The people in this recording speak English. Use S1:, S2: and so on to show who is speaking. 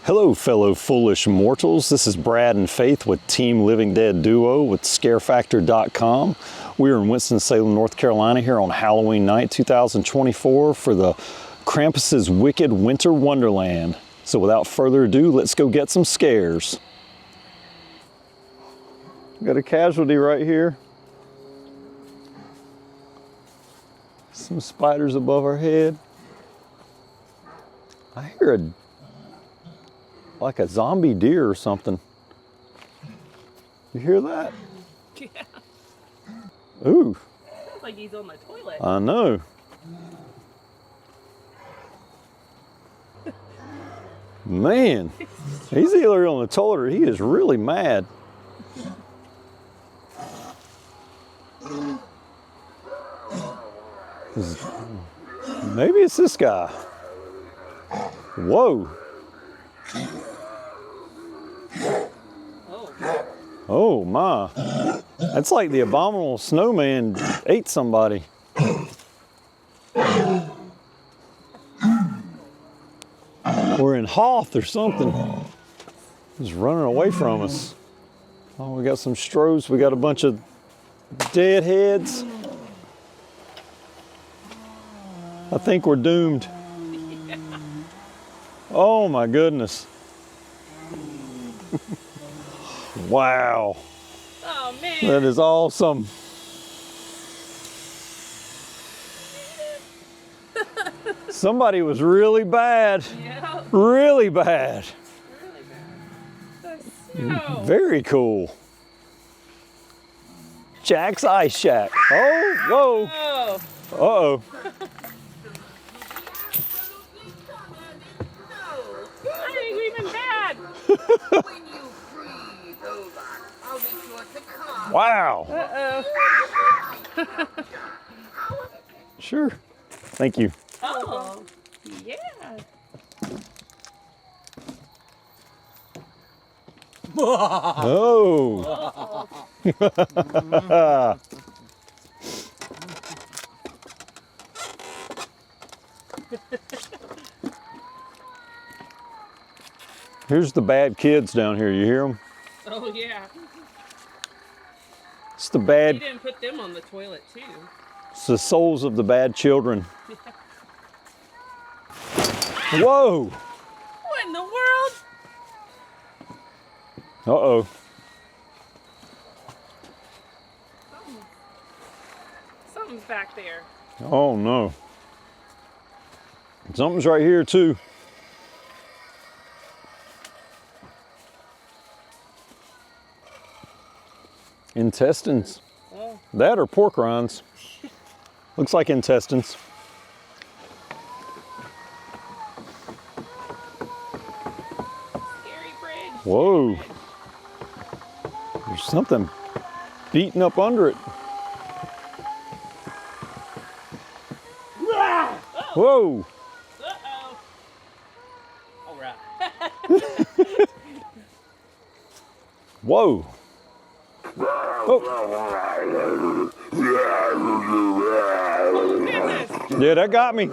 S1: Hello, fellow foolish mortals. This is Brad and Faith with Team Living Dead Duo with ScareFactor.com. We're in Winston-Salem, North Carolina here on Halloween night 2024 for the Krampus's Wicked Winter Wonderland. So without further ado, let's go get some scares. Got a casualty right here. Some spiders above our head. I hear like a zombie deer or something. You hear that?
S2: Yeah.
S1: Ooh.
S2: Sounds like he's on the toilet.
S1: I know. Man, he's either on the toilet or he is really mad. Maybe it's this guy. Whoa. Oh my. That's like the abominable snowman ate somebody. Or in Hoth or something. He's running away from us. Oh, we got some Stros. We got a bunch of dead heads. I think we're doomed. Oh my goodness. Wow.
S2: Oh man.
S1: That is awesome. Somebody was really bad.
S2: Yeah.
S1: Really bad.
S2: Really bad. So.
S1: Very cool. Jack's Ice Shack. Oh, whoa.
S2: Oh.
S1: Uh-oh.
S2: I think we've been bad.
S1: Wow.
S2: Uh-oh.
S1: Sure. Thank you.
S2: Oh. Yeah.
S1: Oh. Here's the bad kids down here. You hear them?
S2: Oh yeah.
S1: It's the bad.
S2: You didn't put them on the toilet too.
S1: It's the souls of the bad children. Whoa.
S2: What in the world?
S1: Uh-oh.
S2: Something's back there.
S1: Oh no. Something's right here too. Intestines.
S2: Oh.
S1: That or pork rinds. Looks like intestines.
S2: Scary bridge.
S1: Whoa. There's something beating up under it.
S2: Oh.
S1: Whoa.
S2: Uh-oh. All right.
S1: Whoa. Oh.
S2: Oh, goodness.
S1: Yeah, that got me.